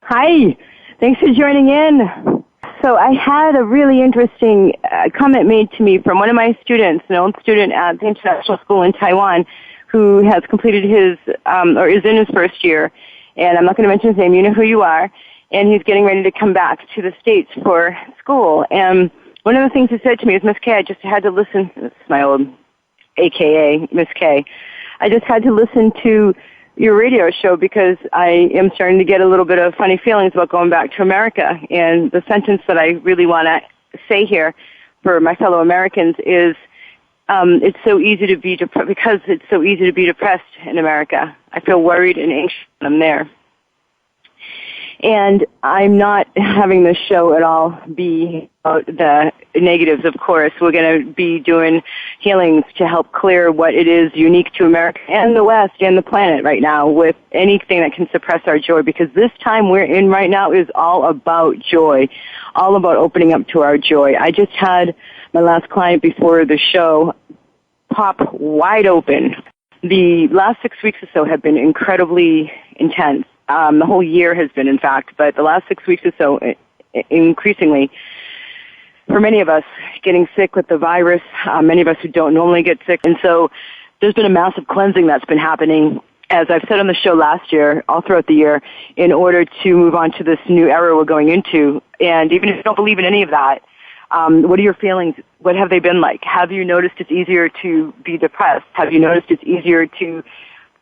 Hi, thanks for joining in. So I had a really interesting comment made to me from one of my students, an old student at the international school in Taiwan, who has completed his, or is in his first year, and I'm not going to mention his name, you know who you are, and he's getting ready to come back to the States for school. And one of the things he said to me is, Miss K, I just had to listen, this is my old AKA, Miss K, I just had to listen to your radio show because I am starting to get a little bit of funny feelings about going back to America. And the sentence that I really want to say here for my fellow Americans is, it's so easy to be because it's so easy to be depressed in America. I feel worried and anxious when I'm there. And I'm not having this show at all be about the negatives, of course. We're going to be doing healings to help clear what it is unique to America and the West and the planet right now with anything that can suppress our joy, because this time we're in right now is all about joy, all about opening up to our joy. I just had my last client before the show pop wide open. The last 6 weeks or so have been incredibly intense. The whole year has been, in fact, but the last 6 weeks or so, increasingly, for many of us, getting sick with the virus, many of us who don't normally get sick. And so there's been a massive cleansing that's been happening, as I've said on the show last year, all throughout the year, in order to move on to this new era we're going into. And even if you don't believe in any of that, what are your feelings? What have they been like? Have you noticed it's easier to be depressed? Have you noticed it's easier to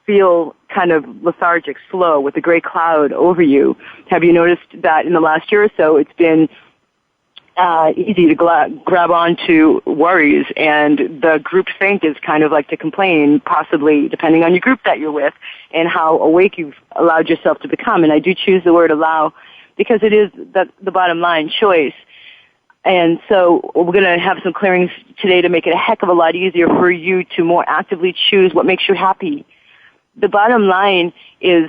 feel kind of lethargic, slow, with a gray cloud over you? Have you noticed that in the last year or so it's been easy to grab onto worries, and the group think is kind of like to complain, possibly, depending on your group that you're with and how awake you've allowed yourself to become. And I do choose the word allow because it is the bottom line, choice. And so we're going to have some clearings today to make it a heck of a lot easier for you to more actively choose what makes you happy. The bottom line is,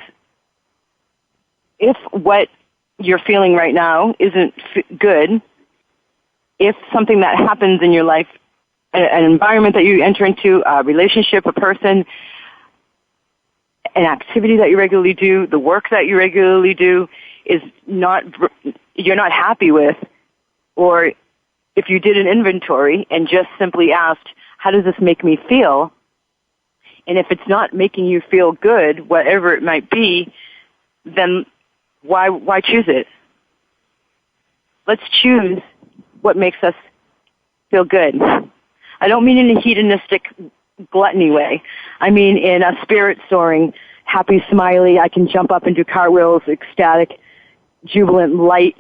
if what you're feeling right now isn't good, if something that happens in your life, an environment that you enter into, a relationship, a person, an activity that you regularly do, the work that you regularly do is you're not happy with, or if you did an inventory and just simply asked, how does this make me feel? And if it's not making you feel good, whatever it might be, then why choose it? Let's choose what makes us feel good. I don't mean in a hedonistic gluttony way. I mean in a spirit-soaring, happy, smiley, I can jump up and do cartwheels, ecstatic, jubilant, light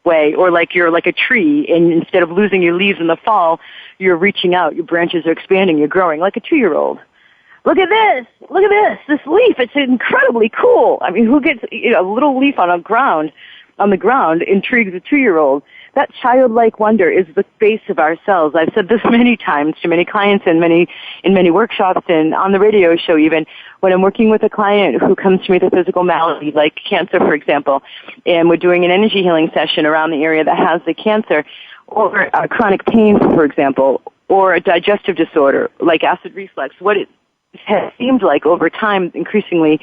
way, or like you're like a tree, and instead of losing your leaves in the fall, you're reaching out, your branches are expanding, you're growing like a 2-year-old. Look at this leaf, it's incredibly cool. I mean, who gets a little leaf on the ground intrigues a 2-year-old. That childlike wonder is the base of ourselves. I've said this many times to many clients and in many workshops and on the radio show even, when I'm working with a client who comes to me with a physical malady, like cancer, for example, and we're doing an energy healing session around the area that has the cancer, or chronic pain, for example, or a digestive disorder like acid reflux. What it has seemed like over time, increasingly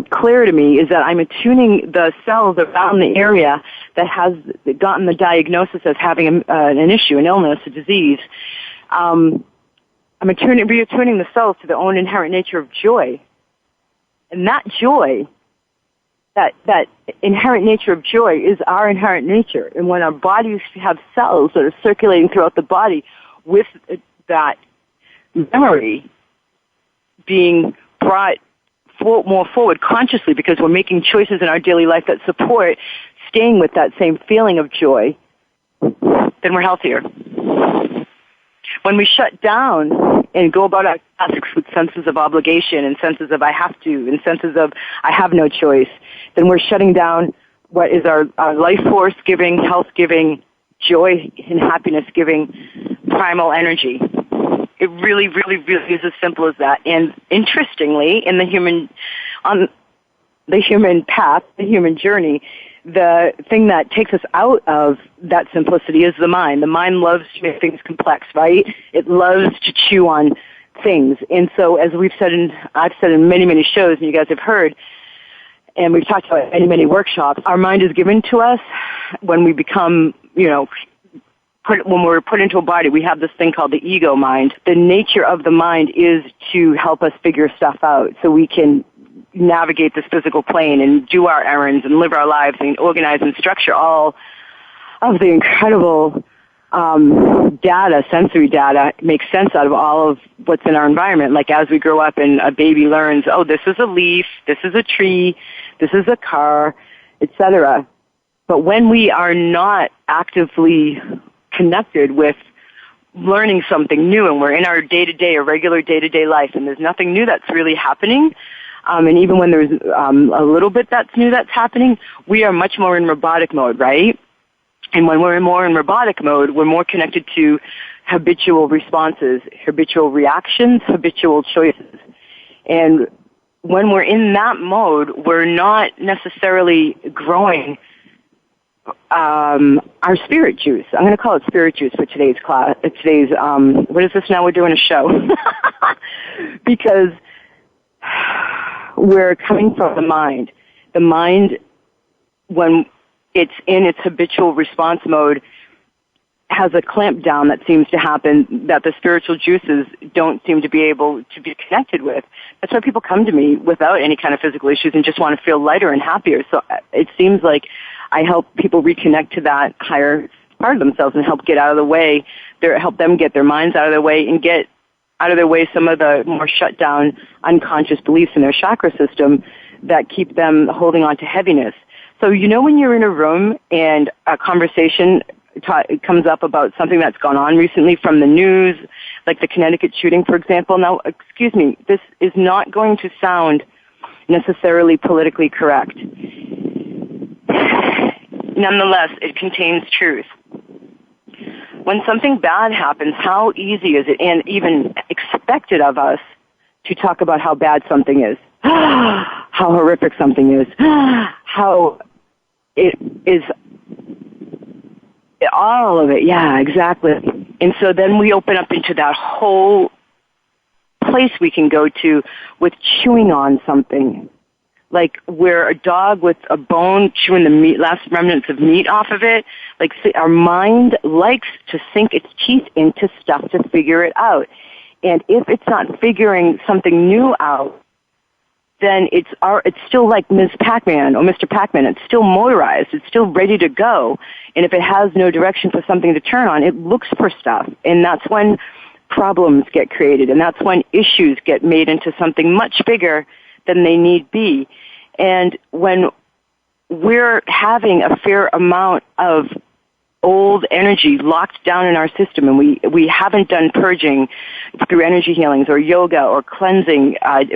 clear to me, is that I'm attuning the cells around the area that has gotten the diagnosis as having an issue, an illness, a disease. I'm reattuning the cells to their own inherent nature of joy. And that joy, that inherent nature of joy is our inherent nature. And when our bodies have cells that are circulating throughout the body with that memory being brought more forward consciously, because we're making choices in our daily life that support staying with that same feeling of joy, then we're healthier. When we shut down and go about our tasks with senses of obligation and senses of I have to and senses of I have no choice, then we're shutting down what is our life force giving, health giving, joy and happiness giving primal energy. It really, really, really is as simple as that. And interestingly, on the human path, the human journey, the thing that takes us out of that simplicity is the mind. The mind loves to make things complex, right? It loves to chew on things. And so as I've said in many, many shows, and you guys have heard, and we've talked about many, many workshops, our mind is given to us when we become, when we're put into a body. We have this thing called the ego mind. The nature of the mind is to help us figure stuff out so we can navigate this physical plane and do our errands and live our lives and organize and structure all of the incredible sensory data, make sense out of all of what's in our environment. Like as we grow up and a baby learns, oh, this is a leaf, this is a tree, this is a car, etc. But when we are not actively connected with learning something new and we're in our day-to-day or regular day-to-day life and there's nothing new that's really happening, and even when there's a little bit that's new that's happening, we are much more in robotic mode, right? And when we're more in robotic mode, we're more connected to habitual responses, habitual reactions, habitual choices. And when we're in that mode, we're not necessarily growing our spirit juice. I'm going to call it spirit juice for today's class. What is this now? We're doing a show. Because we're coming from the mind. The mind, when it's in its habitual response mode, has a clamp down that seems to happen that the spiritual juices don't seem to be able to be connected with. That's why people come to me without any kind of physical issues and just want to feel lighter and happier. So it seems like I help people reconnect to that higher part of themselves and help get out of the way, help them get their minds out of their way and get out of their way some of the more shut down unconscious beliefs in their chakra system that keep them holding on to heaviness. So when you're in a room and a conversation comes up about something that's gone on recently from the news, like the Connecticut shooting, for example. Now, excuse me, this is not going to sound necessarily politically correct. Nonetheless, it contains truth. When something bad happens, how easy is it and even expected of us to talk about how bad something is, how horrific something is, how it is, all of it, yeah, exactly. And so then we open up into that whole place we can go to with chewing on something. Like we're a dog with a bone chewing the last remnants of meat off of it. Like our mind likes to sink its teeth into stuff to figure it out. And if it's not figuring something new out, then it's still like Ms. Pac-Man or Mr. Pac-Man. It's still motorized. It's still ready to go. And if it has no direction for something to turn on, it looks for stuff. And that's when problems get created. And that's when issues get made into something much bigger than they need be. And when we're having a fair amount of old energy locked down in our system and we haven't done purging through energy healings or yoga or cleansing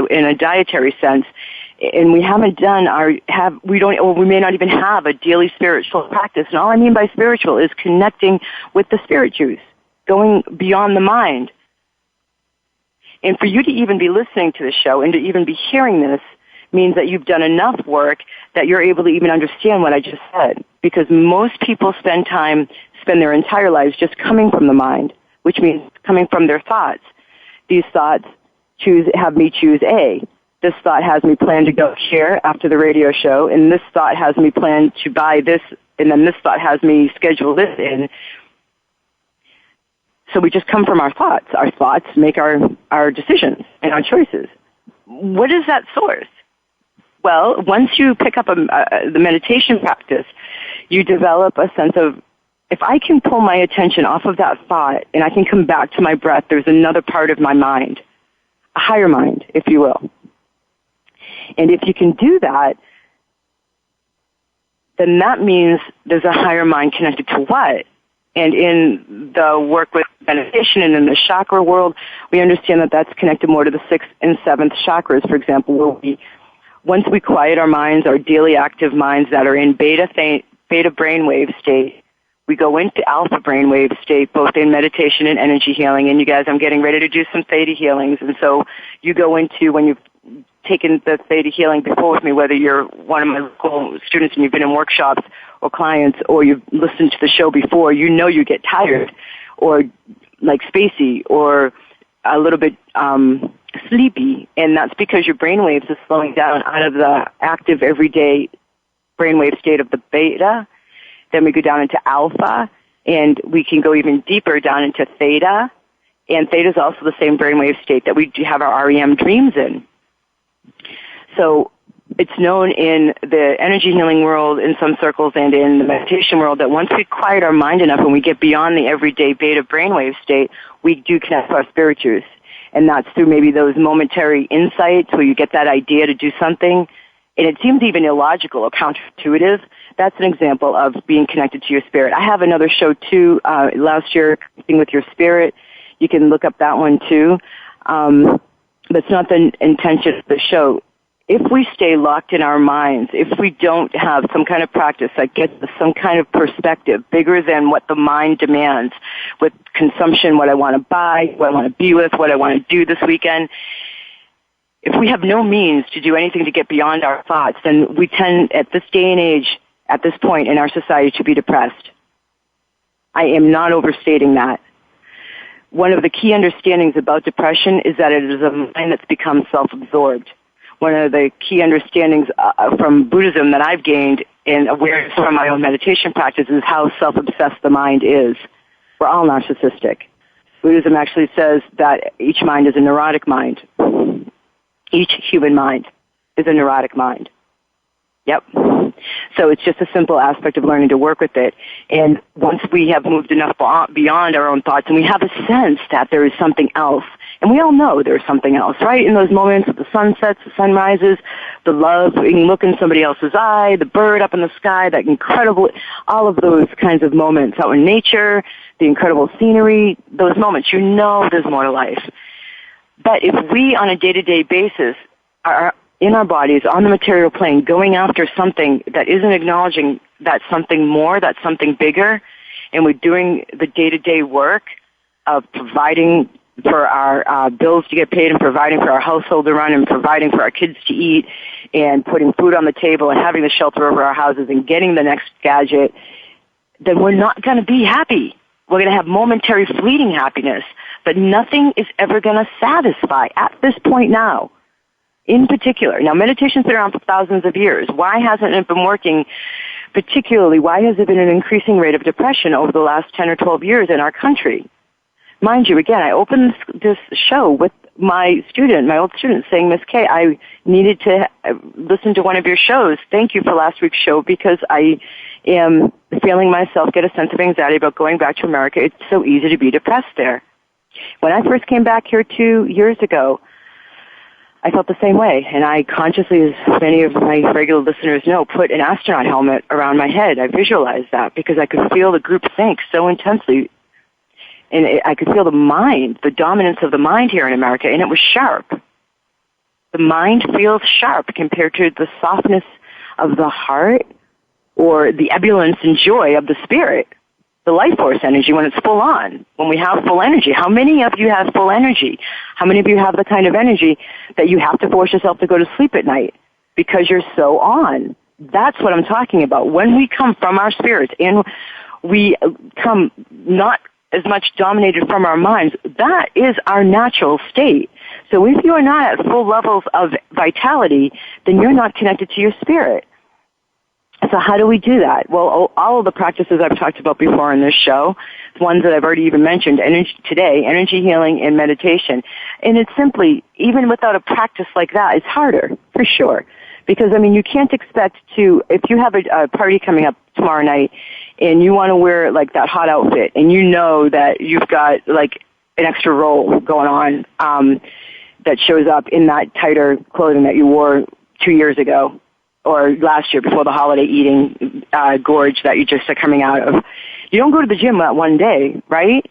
in a dietary sense, and we haven't done we may not even have a daily spiritual practice. And all I mean by spiritual is connecting with the spirit juice, going beyond the mind. And for you to even be listening to the show and to even be hearing this means that you've done enough work that you're able to even understand what I just said. Because most people spend their entire lives just coming from the mind, which means coming from their thoughts. These thoughts have me choose A. This thought has me plan to go here after the radio show, and this thought has me plan to buy this, and then this thought has me schedule this in. So we just come from our thoughts. Our thoughts make our decisions and our choices. What is that source? Well, once you pick up the meditation practice, you develop a sense of, if I can pull my attention off of that thought and I can come back to my breath, there's another part of my mind, a higher mind, if you will. And if you can do that, then that means there's a higher mind connected to what? And in the work with meditation and in the chakra world, we understand that that's connected more to the 6th and 7th chakras, for example, where once we quiet our minds, our daily active minds that are in beta brainwave state, we go into alpha brainwave state, both in meditation and energy healing. And you guys, I'm getting ready to do some theta healings. And so you go into, when you've taken the theta healing before with me, whether you're one of my local students and you've been in workshops or clients, or you've listened to the show before, you know you get tired or like spacey or a little bit sleepy, and that's because your brain waves are slowing down out of the active everyday brainwave state of the beta. Then we go down into alpha, and we can go even deeper down into theta. And theta is also the same brainwave state that we have our REM dreams in. So it's known in the energy healing world, in some circles, and in the meditation world that once we quiet our mind enough and we get beyond the everyday beta brainwave state, we do connect to our spirit truth. And that's through maybe those momentary insights where you get that idea to do something, and it seems even illogical or counterintuitive. That's an example of being connected to your spirit. I have another show, too, last year, Connecting with Your Spirit. You can look up that one, too. That's not the intention of the show. If we stay locked in our minds, if we don't have some kind of practice that gets us some kind of perspective bigger than what the mind demands with consumption, what I want to buy, what I want to be with, what I want to do this weekend, if we have no means to do anything to get beyond our thoughts, then we tend, at this day and age, at this point in our society, to be depressed. I am not overstating that. One of the key understandings about depression is that it is a mind that's become self-absorbed. One of the key understandings from Buddhism that I've gained in awareness from my own meditation practice is how self-obsessed the mind is. We're all narcissistic. Buddhism actually says that each mind is a neurotic mind. Each human mind is a neurotic mind. Yep. So it's just a simple aspect of learning to work with it. And once we have moved enough beyond our own thoughts and we have a sense that there is something else, and we all know there's something else, right? In those moments with the sunsets, the sunrises, the love, you can look in somebody else's eye, the bird up in the sky, that incredible, all of those kinds of moments out in nature, the incredible scenery, those moments, you know there's more to life. But if we, on a day-to-day basis, are in our bodies, on the material plane, going after something that isn't acknowledging that something more, that something bigger, and we're doing the day-to-day work of providing for our bills to get paid and providing for our household to run and providing for our kids to eat and putting food on the table and having the shelter over our houses and getting the next gadget, then we're not going to be happy. We're going to have momentary fleeting happiness, but nothing is ever going to satisfy at this point now. In particular, now meditation's been around for thousands of years. Why hasn't it been working particularly? Why has there been an increasing rate of depression over the last 10 or 12 years in our country? Mind you, again, I opened this show with my old student, saying, Miss Kay, I needed to listen to one of your shows. Thank you for last week's show because I am feeling myself get a sense of anxiety about going back to America. It's so easy to be depressed there. When I first came back here 2 years ago, I felt the same way, and I consciously, as many of my regular listeners know, put an astronaut helmet around my head. I visualized that because I could feel the group think so intensely, and I could feel the mind, the dominance of the mind here in America, and it was sharp. The mind feels sharp compared to the softness of the heart or the ebullience and joy of the spirit, the life force energy when it's full on, when we have full energy. How many of you have full energy? How many of you have the kind of energy that you have to force yourself to go to sleep at night because you're so on? That's what I'm talking about. When we come from our spirits and we come not as much dominated from our minds, that is our natural state. So if you are not at full levels of vitality, then you're not connected to your spirit. So how do we do that? Well, all of the practices I've talked about before in this show, ones that I've already even mentioned energy healing and meditation. And it's simply, even without a practice like that, it's harder, for sure. Because, you can't expect to, if you have a party coming up tomorrow night and you want to wear, that hot outfit and you know that you've got, an extra roll going on that shows up in that tighter clothing that you wore 2 years ago, or last year before the holiday eating gorge that you just are coming out of. You don't go to the gym that one day, right?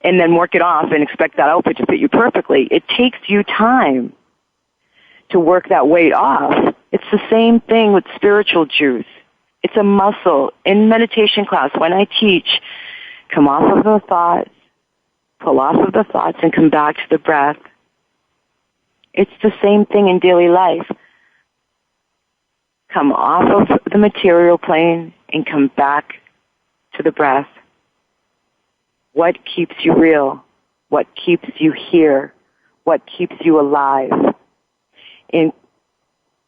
And then work it off and expect that outfit to fit you perfectly. It takes you time to work that weight off. It's the same thing with spiritual juice. It's a muscle. In meditation class, when I teach, come off of the thoughts, pull off of the thoughts, and come back to the breath. It's the same thing in daily life. Come off of the material plane and come back to the breath. What keeps you real? What keeps you here? What keeps you alive? And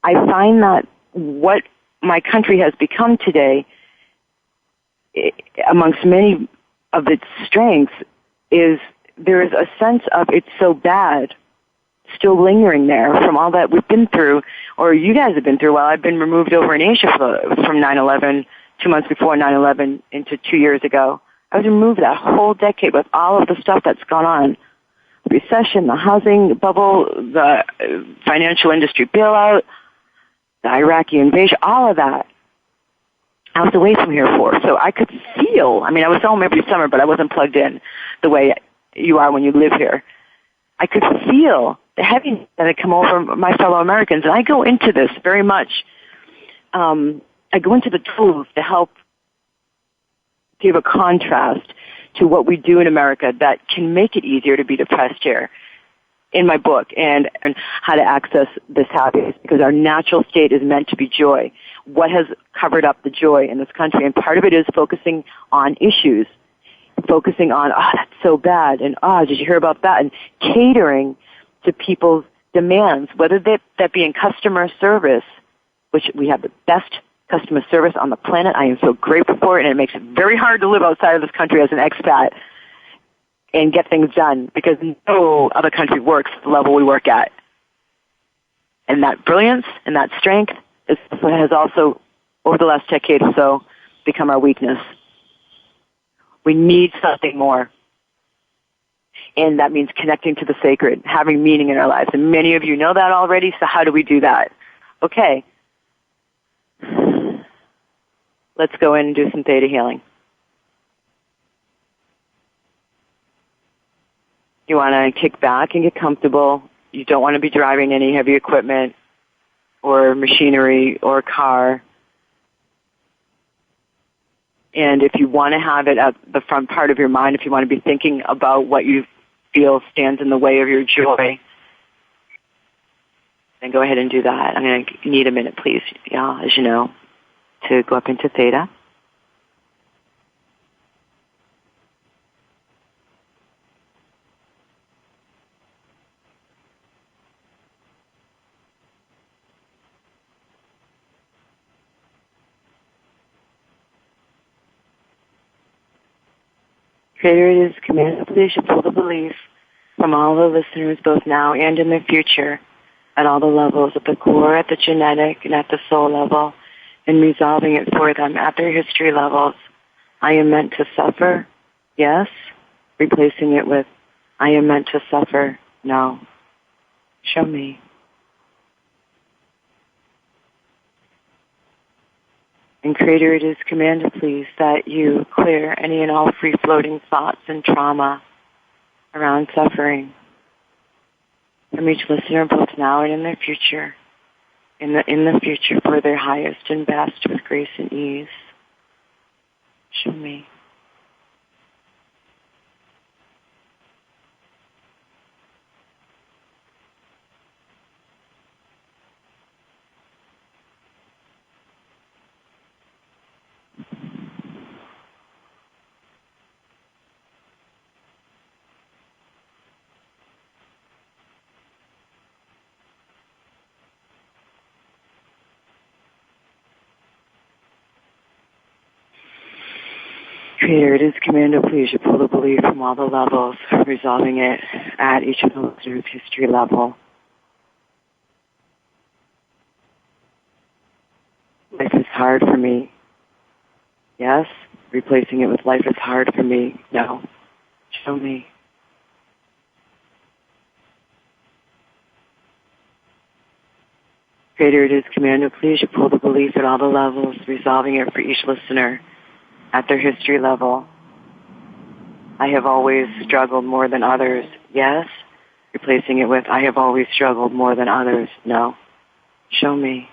I find that what my country has become today, amongst many of its strengths, is there is a sense of it's so bad still lingering there from all that we've been through, or you guys have been through. Well, I've been removed over in Asia from 9/11, 2 months before 9/11 into 2 years ago. I was removed that whole decade with all of the stuff that's gone on. The recession, the housing bubble, the financial industry bailout, the Iraqi invasion, all of that. I was away from here for. So I could feel, I was home every summer, but I wasn't plugged in the way you are when you live here. I could feel the heaviness that had come over my fellow Americans. And I go into this very much, I go into the tools to help give a contrast to what we do in America that can make it easier to be depressed here in my book, and how to access this happiness, because our natural state is meant to be joy. What has covered up the joy in this country? And part of it is focusing on issues, focusing on, oh, that's so bad, and oh, did you hear about that? And catering to people's demands, whether that be in customer service, which we have the best customer service on the planet. I am so grateful for it, and it makes it very hard to live outside of this country as an expat and get things done, because no other country works at the level we work at. And that brilliance and that strength is what has also, over the last decade or so, become our weakness. We need something more. And that means connecting to the sacred, having meaning in our lives. And many of you know that already, so how do we do that? Okay. Let's go in and do some theta healing. You want to kick back and get comfortable. You don't want to be driving any heavy equipment or machinery or car. And if you want to have it at the front part of your mind, if you want to be thinking about what you feel stands in the way of your joy, then go ahead and do that. I'm going to need a minute, please, as you know, to go up into theta. Creator, it is commanded that you pull the belief from all the listeners, both now and in the future, at all the levels, at the core, at the genetic, and at the soul level, and resolving it for them at their history levels. I am meant to suffer, yes, replacing it with, I am meant to suffer, no. Show me. And Creator, it is commanded, please, that you clear any and all free-floating thoughts and trauma around suffering from each listener, both now and in their future, in the future for their highest and best with grace and ease. Show me. Creator, it is commanded, please, you pull the belief from all the levels, resolving it at each of the listeners' history level. Life is hard for me. Yes, replacing it with life is hard for me. No. Show me. Creator, it is commanded, please, you pull the belief at all the levels, resolving it for each listener at their history level. I have always struggled more than others. Yes. Replacing it with, I have always struggled more than others. No. Show me.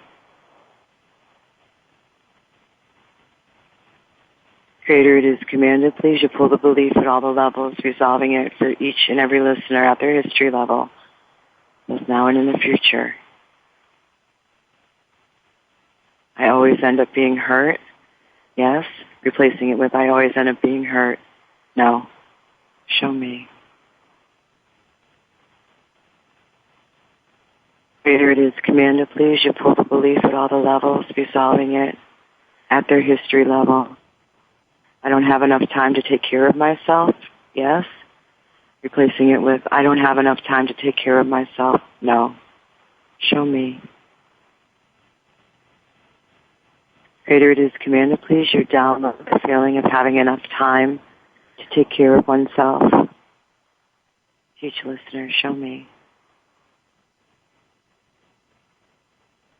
Creator, it is commanded, please, you pull the belief at all the levels, resolving it for each and every listener at their history level. both now and in the future. I always end up being hurt. Yes. Replacing it with I always end up being hurt. No. Show me. Greater it is, command to please, you pull the belief at all the levels, resolving it at their history level. I don't have enough time to take care of myself. Yes. Replacing it with I don't have enough time to take care of myself. No. Show me. Greater it is, command to please, you download the feeling of having enough time to take care of oneself. Teach listener, show me.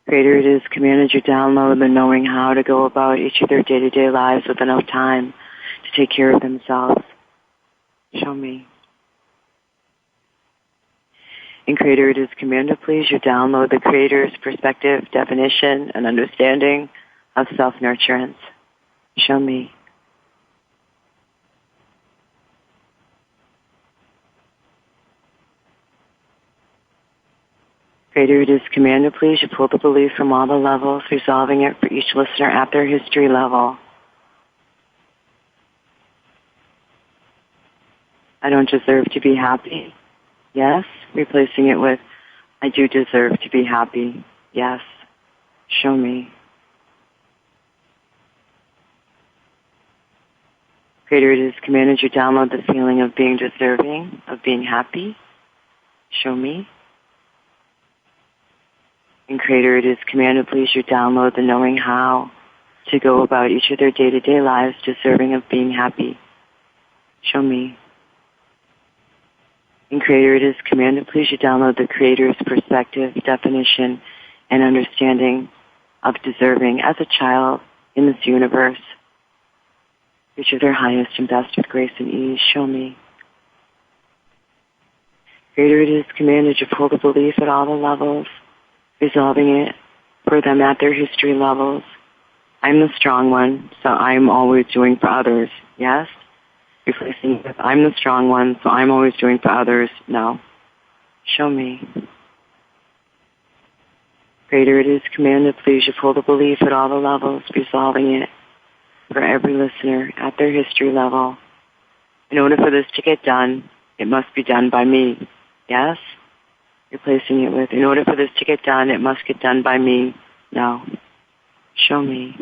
Greater it is, commanded you download the knowing how to go about each of their day-to-day lives with enough time to take care of themselves. Show me. In greater it is, commanded please, you download the Creator's perspective, definition, and understanding of self-nurturance. Show me. Greater it is, commanded please, you pull the belief from all the levels, resolving it for each listener at their history level. I don't deserve to be happy. Yes. Replacing it with I do deserve to be happy. Yes. Show me. Greater it is, commanded you download the feeling of being deserving, of being happy. Show me. And greater it is, commanded please, you download the knowing how to go about each of their day-to-day lives deserving of being happy. Show me. And greater it is, commanded please, you download the Creator's perspective, definition, and understanding of deserving as a child in this universe. Reach of their highest and best with grace and ease. Show me. Greater it is, commanded you pull the belief at all the levels, resolving it for them at their history levels. I'm the strong one, so I'm always doing for others. Yes? Replacing it with I'm the strong one, so I'm always doing for others. No. Show me. Greater it is, commanded please, you pull the belief at all the levels, resolving it for every listener at their history level. In order for this to get done, it must be done by me. Yes? Replacing it with, in order for this to get done, it must get done by me. No. Show me.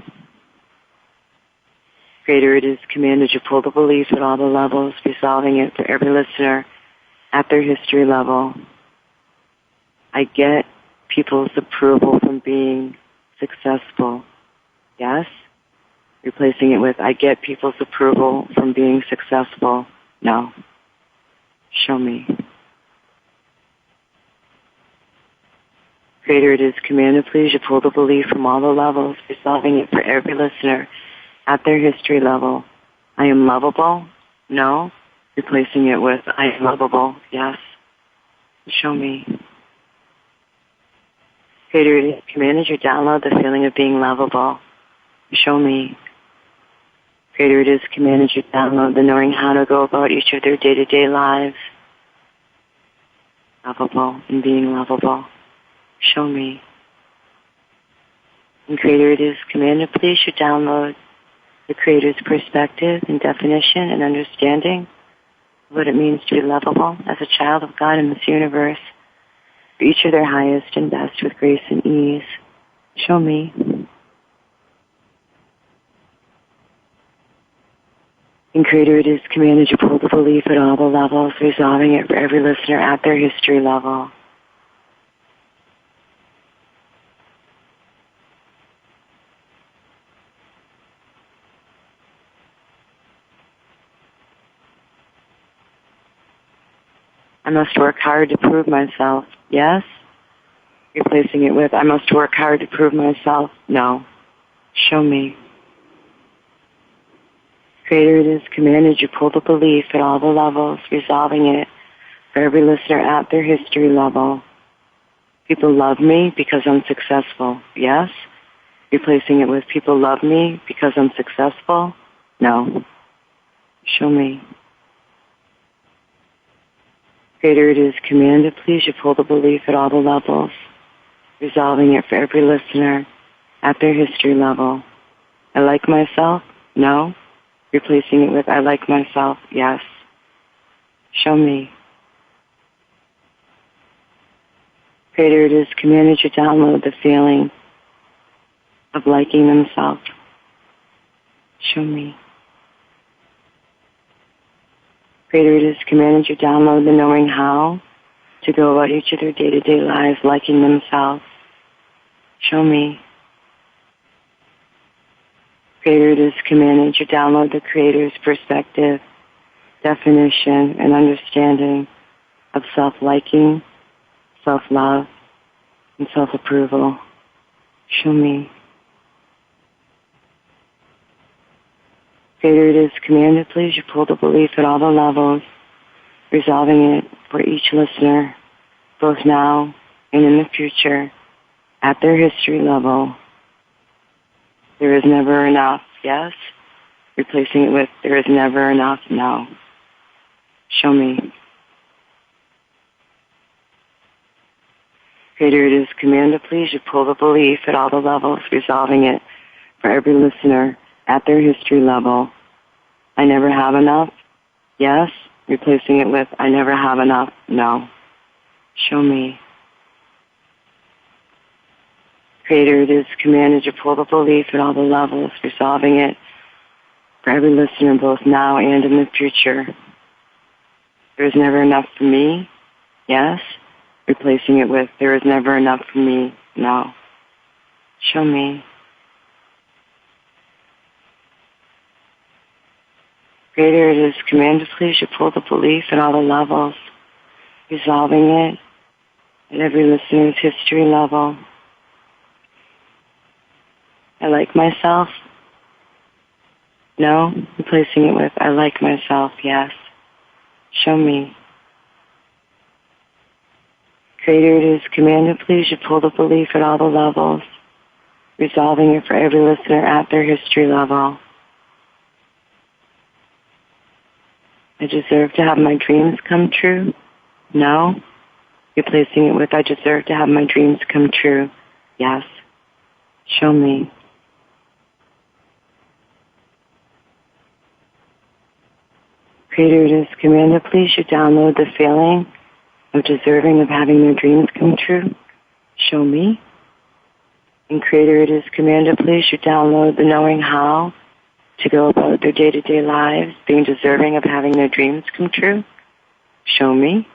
Greater it is, commanded you pull the belief at all the levels, resolving it for every listener at their history level. I get people's approval from being successful. Yes? Replacing it with, I get people's approval from being successful. No. Show me. Greater it is, commanded please, you pull the belief from all the levels, resolving it for every listener at their history level. I am lovable. No. Replacing it with, I am lovable. Yes. Show me. Greater it is, commanded you download the feeling of being lovable. Show me. Greater it is, commanded you download the knowing how to go about each of their day-to-day lives. Lovable and being lovable. Show me. And greater it is, commanded please, you download the Creator's perspective and definition and understanding of what it means to be lovable as a child of God in this universe, for each of their highest and best with grace and ease. Show me. And greater it is, commanded you pull the belief at all the levels, resolving it for every listener at their history level. I must work hard to prove myself. Yes? Replacing it with, I must work hard to prove myself. No. Show me. Greater it is, commanded you pull the belief at all the levels, resolving it for every listener at their history level. People love me because I'm successful. Yes? Replacing it with, people love me because I'm successful. No. Show me. Greater it is commanded, please, you pull the belief at all the levels, resolving it for every listener at their history level. I like myself? No. Replacing it with I like myself? Yes. Show me. Greater it is commanded you download the feeling of liking themselves. Show me. Greater it is commanded you download the knowing how to go about each of their day-to-day lives liking themselves. Show me. Greater it is commanded you download the Creator's perspective, definition, and understanding of self-liking, self-love, and self-approval. Show me. Greater it is commanded, please, you pull the belief at all the levels, resolving it for each listener, both now and in the future, at their history level. There is never enough, yes. Replacing it with there is never enough, no. Show me. Greater it is commanded, please, you pull the belief at all the levels, resolving it for every listener at their history level. I never have enough, yes. Replacing it with I never have enough, no. Show me. Greater it is commanded you pull the belief at all the levels, resolving it for every listener both now and in the future. There is never enough for me, yes. Replacing it with there is never enough for me, no. Show me. Greater it is commanded, please, you pull the belief at all the levels, resolving it at every listener's history level. I like myself? No. Replacing it with I like myself, yes. Show me. Greater it is commanded, please, you pull the belief at all the levels, resolving it for every listener at their history level. I deserve to have my dreams come true? No. Replacing it with I deserve to have my dreams come true? Yes. Show me. Greater it is commanded, please, you download the feeling of deserving of having their dreams come true? Show me. And greater it is commanded, please, you download the knowing how to go about their day-to-day lives, being deserving of having their dreams come true? Show me.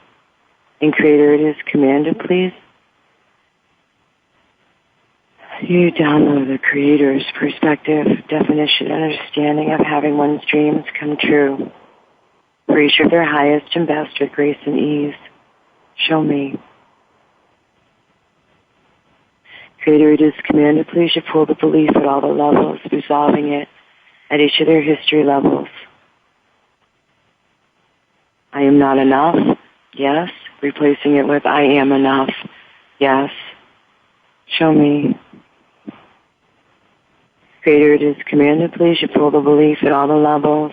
And greater it is commanded, please, you download the Creator's perspective, definition, and understanding of having one's dreams come true. For each of their highest and best with grace and ease. Show me. Greater it is commanded, please, you pull the belief at all the levels, resolving it at each of their history levels. I am not enough, yes. Replacing it with I am enough, yes. Show me. Greater it is commanded, please, you pull the belief at all the levels,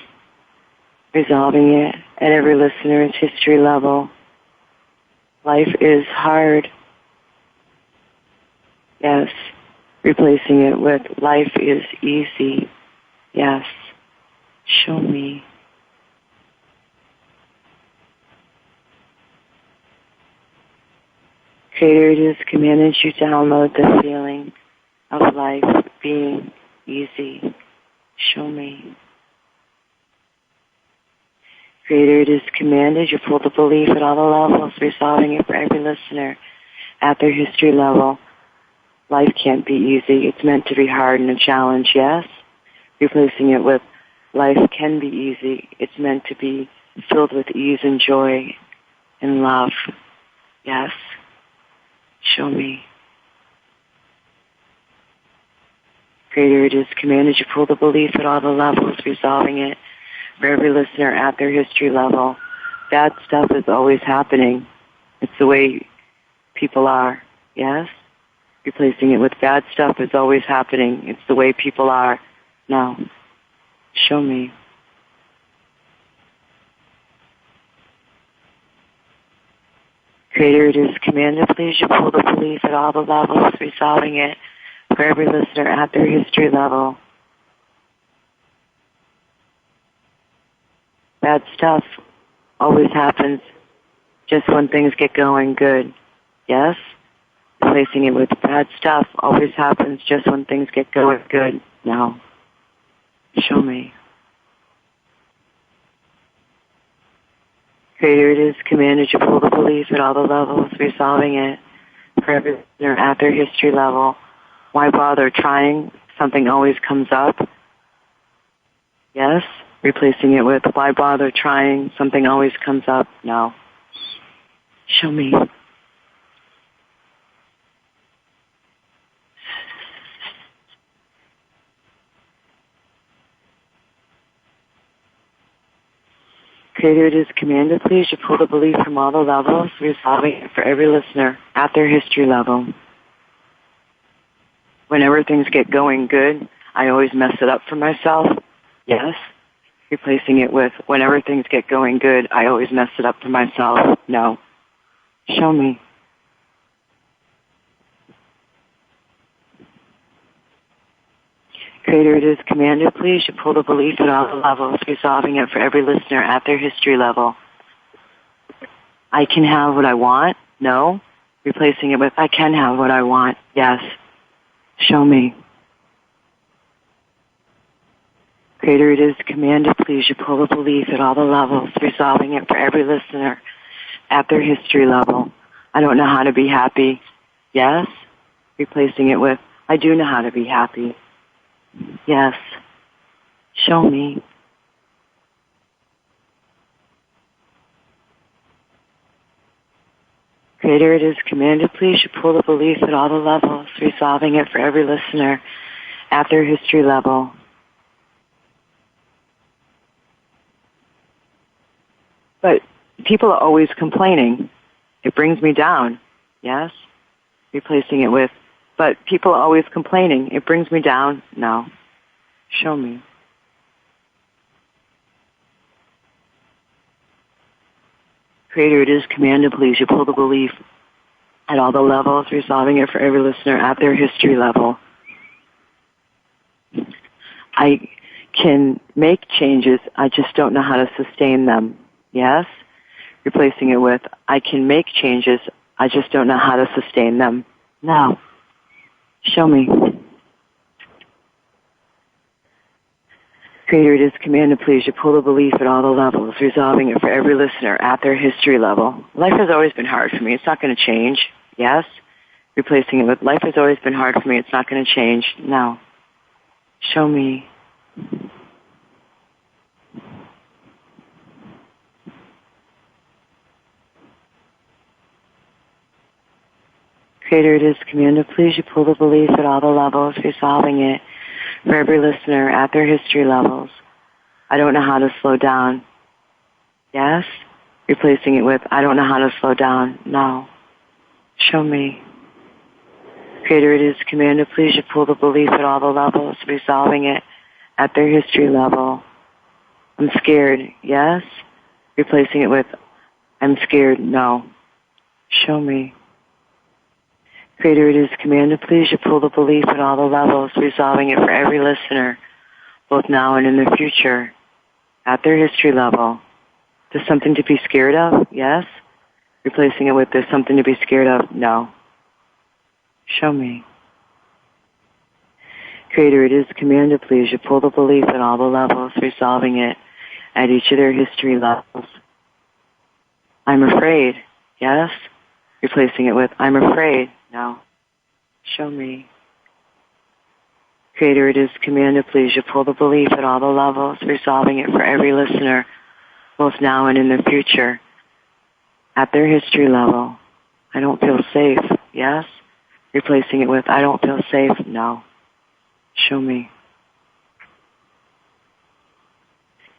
resolving it at every listener's history level. Life is hard, yes. Replacing it with life is easy, yes. Show me. Greater it is commanded you download the feeling of life being easy. Show me. Greater it is commanded you pull the belief at all the levels, resolving it for every listener at their history level. Life can't be easy. It's meant to be hard and a challenge, yes. Replacing it with life can be easy. It's meant to be filled with ease and joy and love, yes. Show me. Greater it is commanded you pull the belief at all the levels, resolving it for every listener at their history level. Bad stuff is always happening. It's the way people are, yes? Replacing it with bad stuff is always happening. It's the way people are. Now, show me. Creator, it is commanded, please, you pull the belief at all the levels, resolving it for every listener at their history level. Bad stuff always happens just when things get going good. Yes? Replacing it with bad stuff always happens just when things get going good. No. Show me. Creator, it is commanded you pull the belief at all the levels, resolving it for every listener at their history level. Why bother trying? Something always comes up. Yes? Replacing it with, why bother trying? Something always comes up. No. Show me. Creator, it is commanded, please, you pull the belief from all the levels, resolving it for every listener at their history level. Whenever things get going good, I always mess it up for myself. Yes. Replacing it with, whenever things get going good, I always mess it up for myself. No. Show me. Creator, it is commanded, please, you pull the belief at all the levels, resolving it for every listener at their history level. I can have what I want. No. Replacing it with, I can have what I want. Yes. Show me. Creator, it is commanded, please, you pull the belief at all the levels, resolving it for every listener at their history level. I don't know how to be happy. Yes. Replacing it with, I do know how to be happy. Yes. Show me. Creator, it is commanded, please, you pull the belief at all the levels, resolving it for every listener at their history level. But people are always complaining. It brings me down. Yes? Replacing it with, but people are always complaining. It brings me down. No. Show me. Creator, it is commanded, please, you pull the belief at all the levels, resolving it for every listener at their history level. I can make changes, I just don't know how to sustain them. Yes? Replacing it with, I can make changes, I just don't know how to sustain them. No. Show me. Creator, it is commanded, please, you pull the belief at all the levels, resolving it for every listener at their history level. Life has always been hard for me. It's not going to change. Yes? Replacing it with, life has always been hard for me. It's not going to change. No. Show me. Creator, it is commanded, please, you pull the belief at all the levels, resolving it for every listener at their history levels. I don't know how to slow down. Yes? Replacing it with, I don't know how to slow down. No. Show me. Creator, it is commanded, please, you pull the belief at all the levels, resolving it at their history level. I'm scared. Yes? Replacing it with, I'm scared. No. Show me. Creator, it is commanded, please, you pull the belief at all the levels, resolving it for every listener, both now and in the future, at their history level. There's something to be scared of? Yes? Replacing it with, there's something to be scared of? No. Show me. Creator, it is commanded, please, you pull the belief at all the levels, resolving it at each of their history levels. I'm afraid. Yes? Replacing it with, I'm afraid. No. Show me. Creator, it is commanded, please, you pull the belief at all the levels, resolving it for every listener, both now and in the future, at their history level. I don't feel safe. Yes? Replacing it with, I don't feel safe. No. Show me.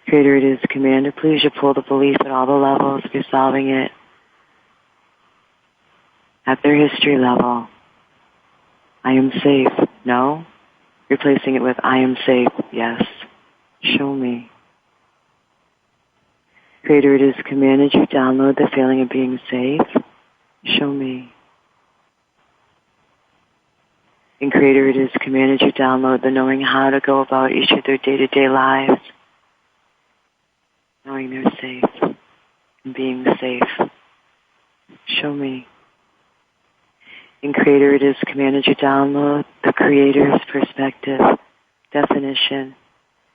Creator, it is commanded, please, you pull the belief at all the levels, resolving it at their history level. I am safe. No. Replacing it with, I am safe. Yes. Show me. Creator, it is commanded you download the feeling of being safe Show me. And Creator, it is commanded you download the knowing how to go about each of their day-to-day lives, knowing they're safe and being safe. Show me. In Creator, it is commanded you download the Creator's perspective, definition,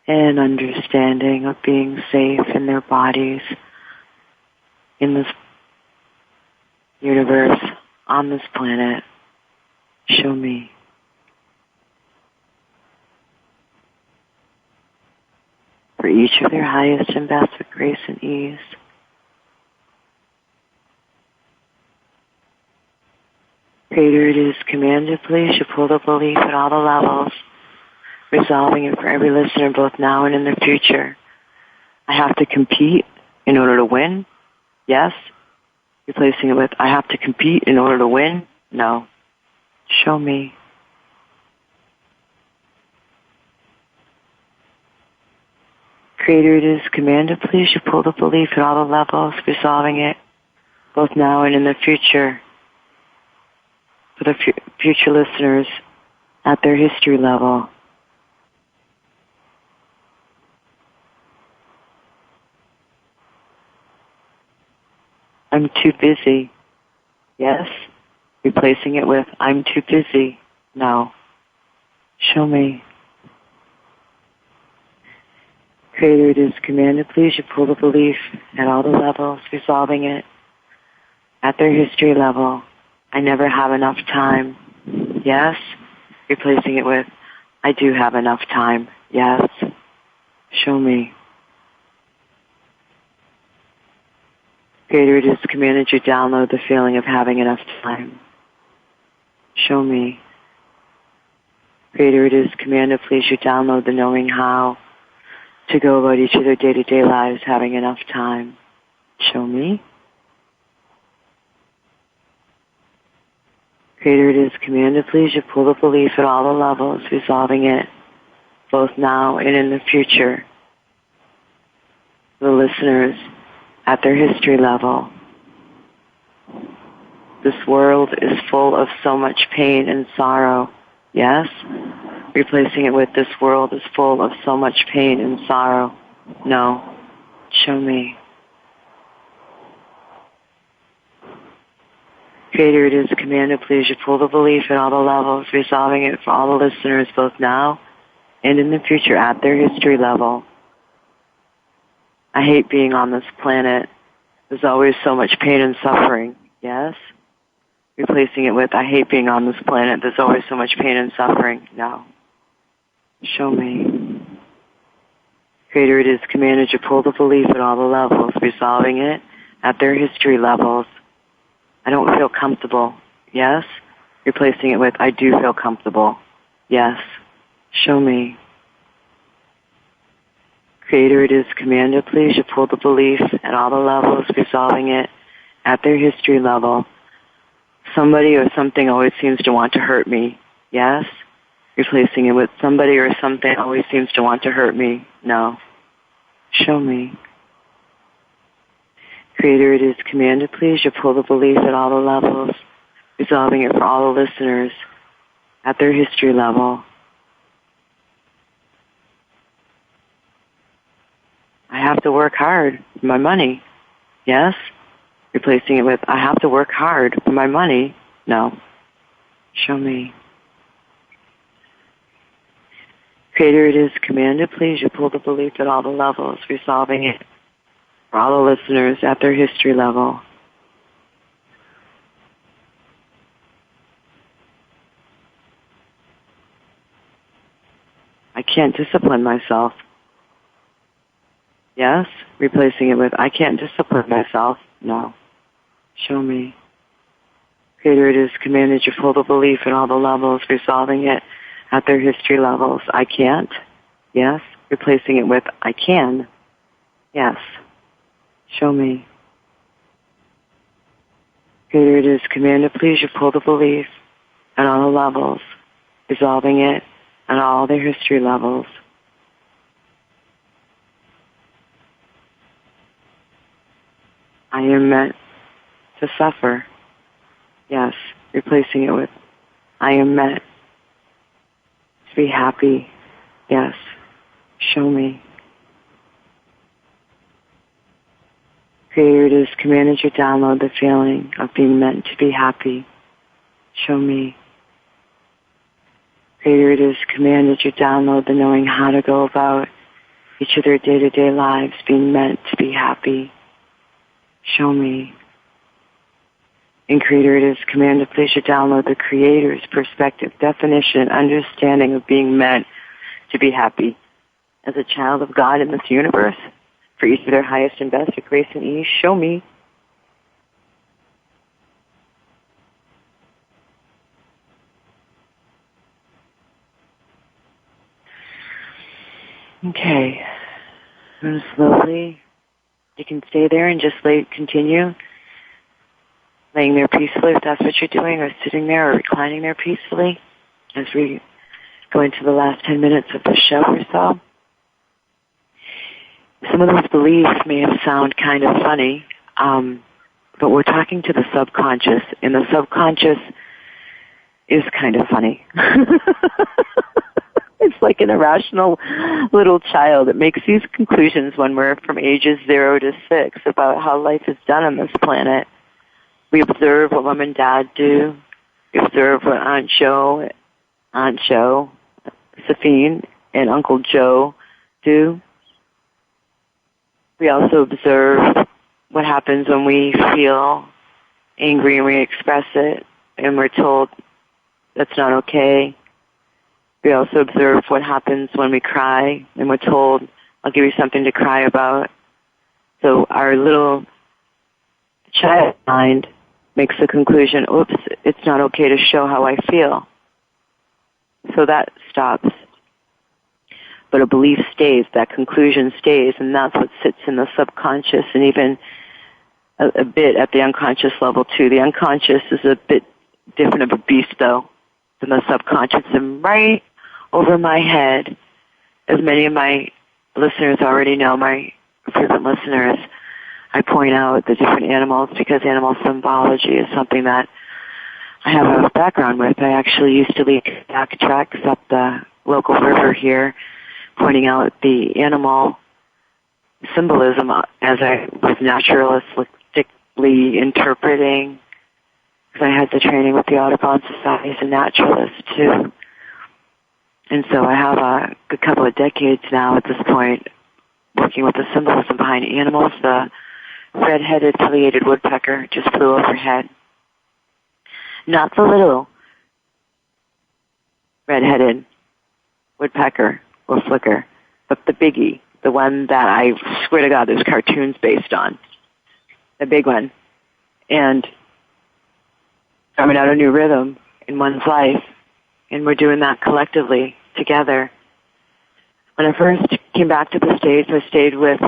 and understanding of being safe in their bodies, in this universe, on this planet. Show me. For each of their highest and best with grace and ease. Creator, it is commanded, please, you pull the belief at all the levels, resolving it for every listener both now and in the future. I have to compete in order to win? Yes. Replacing it with, I have to compete in order to win? No. Show me. Creator, it is commanded, please, you pull the belief at all the levels, resolving it both now and in the future. For the future listeners at their history level. I'm too busy. Yes. Replacing it with, I'm too busy. No. Show me. Creator, it is commanded, please, you pull the belief at all the levels, resolving it at their history level. I never have enough time. Yes. Replacing it with, I do have enough time. Yes. Show me. Creator, it is commanded you download the feeling of having enough time. Show me. Creator, it is commanded, please, you download the knowing how to go about each of their day-to-day lives having enough time. Show me. Creator, it is commanded, please, you pull the belief at all the levels, resolving it both now and in the future. The listeners at their history level. This world is full of so much pain and sorrow. Yes? Replacing it with, this world is full of so much pain and sorrow. No. Show me. Creator, it is commanded, please, you pull the belief at all the levels, resolving it for all the listeners both now and in the future at their history level. I hate being on this planet. There's always so much pain and suffering. Yes? Replacing it with, I hate being on this planet. There's always so much pain and suffering. No. Show me. Creator, it is commanded you pull the belief at all the levels, resolving it at their history levels. I don't feel comfortable. Yes? Replacing it with, I do feel comfortable. Yes. Show me. Creator, it is commanded, please, you pull the belief at all the levels, resolving it at their history level. Somebody or something always seems to want to hurt me. Yes? Replacing it with, somebody or something always seems to want to hurt me. No. Show me. Creator, it is commanded, please, you pull the belief at all the levels, resolving it for all the listeners at their history level. I have to work hard for my money. Yes? Replacing it with, I have to work hard for my money. No. Show me. Creator, it is commanded, please, you pull the belief at all the levels, resolving it for all the listeners at their history level. I can't discipline myself. Yes? Replacing it with, I can't discipline myself. No. Show me. Creator, it is commanded you pull the belief at all the levels, resolving it at their history levels. I can't. Yes? Replacing it with, I can. Yes. Show me. Creator, it is commanded, please, you pull the belief at all the levels, resolving it at all their history levels. I am meant to suffer. Yes. Replacing it with, I am meant to be happy. Yes. Show me. Creator, it is commanded you download the feeling of being meant to be happy. Show me. Creator, it is commanded you download the knowing how to go about each of their day-to-day lives being meant to be happy. Show me. And Creator, it is commanded please you download the Creator's perspective, definition, and understanding of being meant to be happy as a child of God in this universe for each of their highest and best of grace and ease. Show me. Okay. And slowly, you can stay there and just continue laying there peacefully if that's what you're doing, or sitting there or reclining there peacefully as we go into the last 10 minutes of the show or so. Some of those beliefs may have sound kind of funny, but we're talking to the subconscious, and the subconscious is kind of funny. It's like an irrational little child. It makes these conclusions when we're from ages 0 to 6 about how life is done on this planet. We observe what Mom and Dad do. We observe what Aunt Jo, Safine, and Uncle Joe do. We also observe what happens when we feel angry and we express it, and we're told that's not okay. We also observe what happens when we cry, and we're told, I'll give you something to cry about. So our little child mind makes the conclusion, oops, it's not okay to show how I feel. So that stops. But a belief stays, that conclusion stays, and that's what sits in the subconscious and even a bit at the unconscious level too. The unconscious is a bit different of a beast though than the subconscious, and right over my head, as many of my listeners already know, my frequent listeners, I point out the different animals because animal symbology is something that I have a background with. I actually used to lead back treks up the local river here, pointing out the animal symbolism as I was naturalistically interpreting, because I had the training with the Audubon Society as a naturalist too. And so I have a good couple of decades now at this point working with the symbolism behind animals. The red-headed pileated woodpecker just flew overhead. Not the little red-headed woodpecker or flicker, but the biggie, the one that I swear to God there's cartoons based on, the big one. And coming out a new rhythm in one's life, and we're doing that collectively together. When I first came back to the States, I stayed with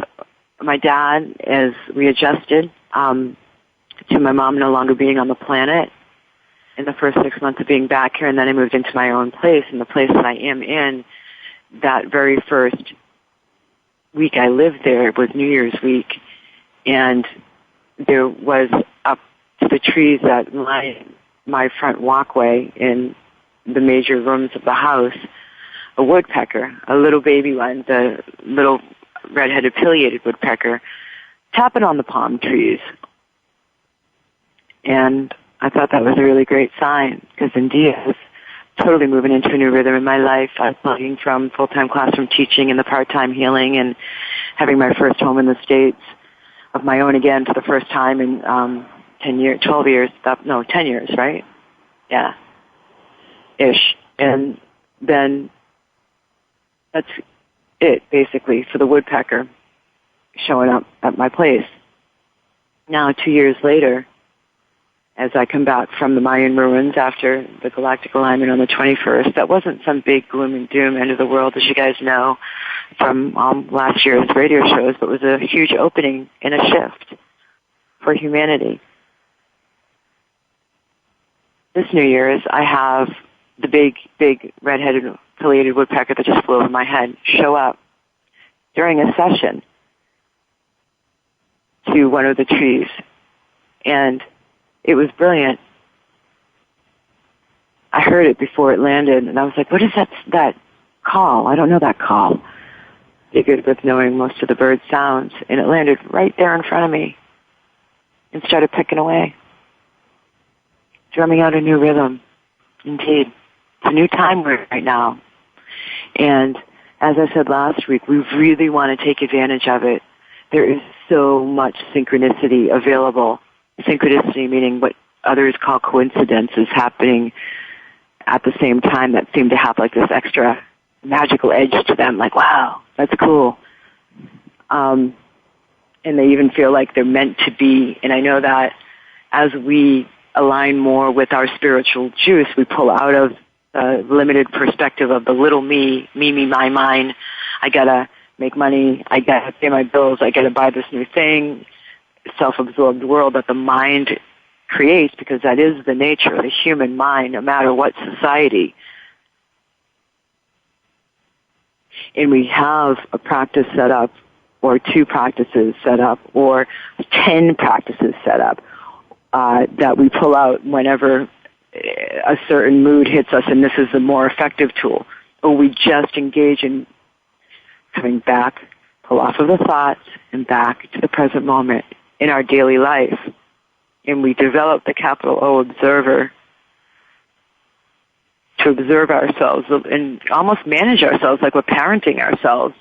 my dad as we adjusted to my mom no longer being on the planet in the first 6 months of being back here, and then I moved into my own place, and the place that I am in, that very first week I lived there was New Year's week, and there was up to the trees that my front walkway in the major rooms of the house, a woodpecker, a little baby one, the little red-headed pileated woodpecker, tapping on the palm trees. And I thought that was a really great sign, because indeed I was totally moving into a new rhythm in my life. I was plugging from full-time classroom teaching and the part-time healing and having my first home in the States of my own again for the first time in 10 years, right? Yeah. Ish. And then that's it, basically, for the woodpecker showing up at my place. Now, 2 years later, as I come back from the Mayan ruins after the galactic alignment on the 21st, that wasn't some big gloom and doom end of the world, as you guys know from last year's radio shows, but it was a huge opening and a shift for humanity. This New Year's, I have the big red-headed pileated woodpecker that just flew over my head show up during a session to one of the trees. And it was brilliant I heard it before it landed, and I was like, what is that call? I don't know that call. Be good with knowing most of the bird sounds, and it landed right there in front of me and started picking away, drumming out a new rhythm. Indeed. It's a new time we're in right now. And as I said last week, we really want to take advantage of it. There is so much synchronicity available. Synchronicity meaning what others call coincidences happening at the same time that seem to have like this extra magical edge to them, like, wow, that's cool. And they even feel like they're meant to be. And I know that as we align more with our spiritual juice, we pull out of the limited perspective of the little me, mine. I gotta make money, I gotta pay my bills, I gotta buy this new thing, self-absorbed world that the mind creates, because that is the nature of the human mind, no matter what society. And we have a practice set up, or 2 practices set up, or 10 practices set up, that we pull out whenever a certain mood hits us, and this is the more effective tool. Or we just engage in coming back, pull off of the thoughts, and back to the present moment in our daily life. And we develop the capital O observer to observe ourselves and almost manage ourselves like we're parenting ourselves,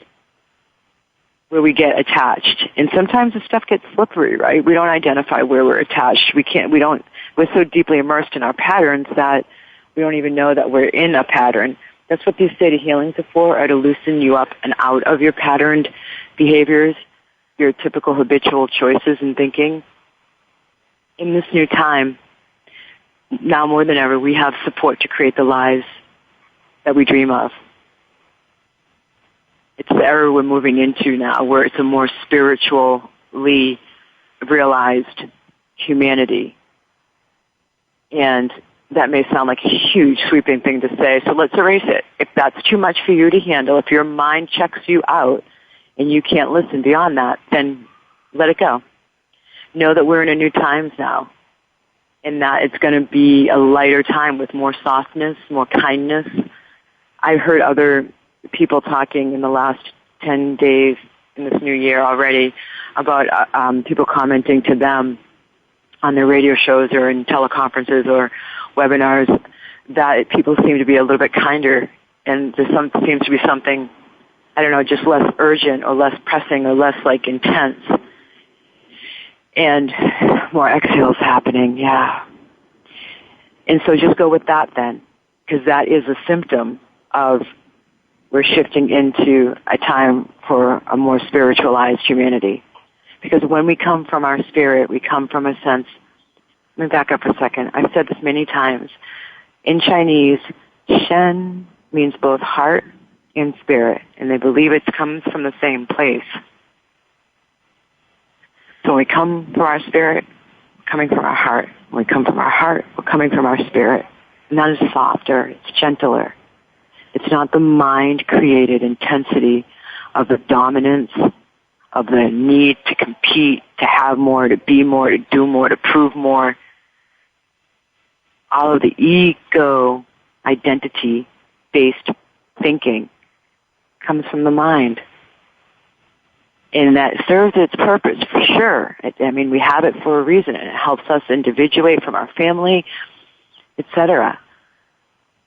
where we get attached. And sometimes the stuff gets slippery, right? We don't identify where we're attached. We're so deeply immersed in our patterns that we don't even know that we're in a pattern. That's what these theta healings are to loosen you up and out of your patterned behaviors, your typical habitual choices and thinking. In this new time, now more than ever, we have support to create the lives that we dream of. It's the era we're moving into now, where it's a more spiritually realized humanity. And that may sound like a huge, sweeping thing to say, so let's erase it. If that's too much for you to handle, if your mind checks you out and you can't listen beyond that, then let it go. Know that we're in a new times now, and that it's going to be a lighter time with more softness, more kindness. I heard other people talking in the last 10 days in this new year already about people commenting to them on their radio shows or in teleconferences or webinars that people seem to be a little bit kinder, and there seems to be something, I don't know, just less urgent or less pressing or less like intense. And more exhales happening, yeah. And so just go with that then, because that is a symptom of we're shifting into a time for a more spiritualized humanity. Because when we come from our spirit, we come from a sense. Let me back up for a second. I've said this many times. In Chinese, Shen means both heart and spirit, and they believe it comes from the same place. So when we come from our spirit, we're coming from our heart. When we come from our heart, we're coming from our spirit. And that is softer, it's gentler. It's not the mind-created intensity of the dominance, of the need to compete, to have more, to be more, to do more, to prove more. All of the ego identity-based thinking comes from the mind. And that serves its purpose for sure. I mean, we have it for a reason, and it helps us individuate from our family, etc.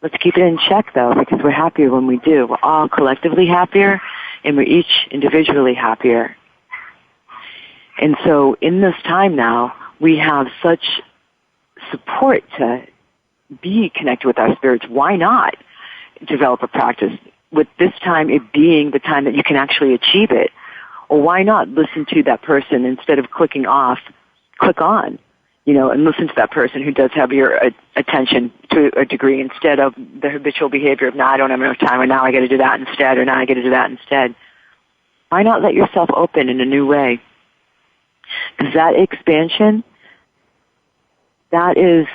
Let's keep it in check, though, because we're happier when we do. We're all collectively happier, and we're each individually happier. And so in this time now, we have such support to be connected with our spirits. Why not develop a practice? With this time, it being the time that you can actually achieve it. Or why not listen to that person instead of clicking off, click on, and listen to that person who does have your attention to a degree instead of the habitual behavior of, I don't have enough time, or now I got to do that instead, or now I got to do that instead. Why not let yourself open in a new way? Because that expansion, that is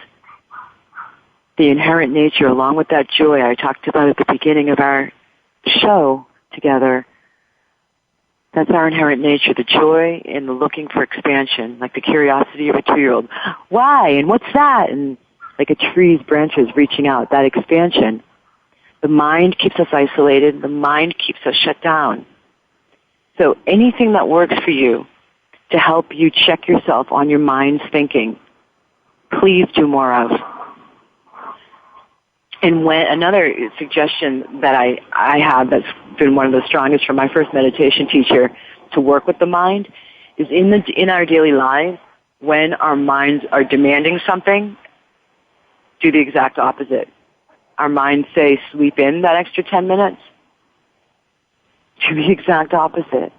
the inherent nature, along with that joy I talked about at the beginning of our show together. That's our inherent nature, the joy and the looking for expansion, like the curiosity of a 2-year-old. Why? And what's that? And like a tree's branches reaching out, that expansion. The mind keeps us isolated. The mind keeps us shut down. So anything that works for you to help you check yourself on your mind's thinking, please do more of. And when another suggestion that I have that's been one of the strongest from my first meditation teacher to work with the mind is in our daily lives, when our minds are demanding something, do the exact opposite. Our minds say, sleep in that extra 10 minutes. Do the exact opposite.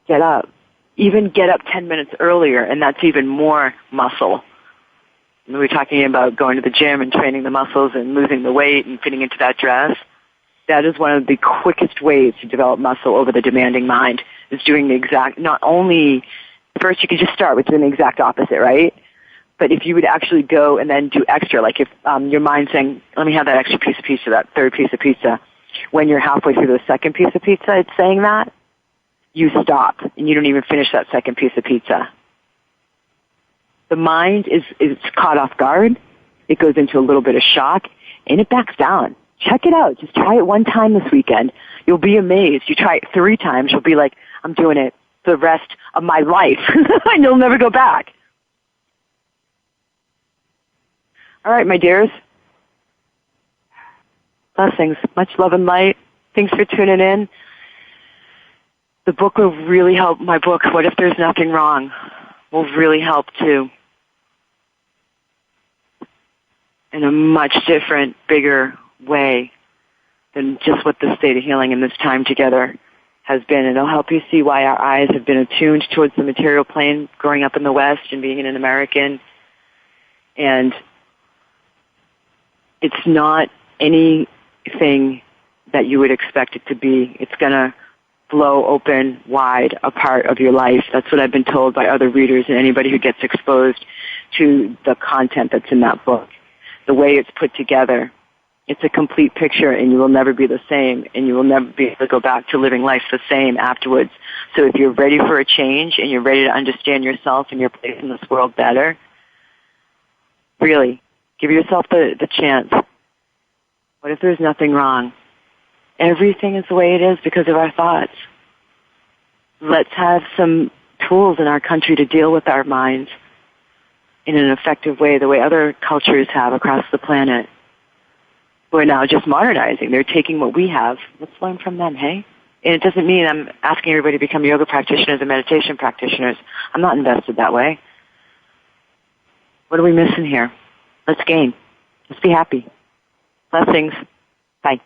Get up. Even get up 10 minutes earlier, and that's even more muscle. We were talking about going to the gym and training the muscles and losing the weight and fitting into that dress. That is one of the quickest ways to develop muscle over the demanding mind, is doing the exact, not only, first you could just start with doing the exact opposite, right? But if you would actually go and then do extra, like if your mind's saying, let me have that extra piece of pizza, that third piece of pizza, when you're halfway through the second piece of pizza, it's saying that, you stop and you don't even finish that second piece of pizza. The mind is caught off guard. It goes into a little bit of shock, and it backs down. Check it out. Just try it one time this weekend. You'll be amazed. You try it 3 times, you'll be like, I'm doing it for the rest of my life, and you'll never go back. All right, my dears. Blessings. Much love and light. Thanks for tuning in. The book will really help. My book, What If There's Nothing Wrong, will really help too. In a much different, bigger way than just what the state of healing in this time together has been. And it'll help you see why our eyes have been attuned towards the material plane growing up in the West and being an American. And it's not anything that you would expect it to be. It's going to blow open wide a part of your life. That's what I've been told by other readers and anybody who gets exposed to the content that's in that book. The way it's put together, it's a complete picture, and you will never be the same, and you will never be able to go back to living life the same afterwards. So if you're ready for a change and you're ready to understand yourself and your place in this world better, really, give yourself the chance. What if there's nothing wrong? Everything is the way it is because of our thoughts. Let's have some tools in our country to deal with our minds in an effective way, the way other cultures have across the planet. We're now just modernizing. They're taking what we have. Let's learn from them, hey? And it doesn't mean I'm asking everybody to become yoga practitioners and meditation practitioners. I'm not invested that way. What are we missing here? Let's gain. Let's be happy. Blessings. Bye.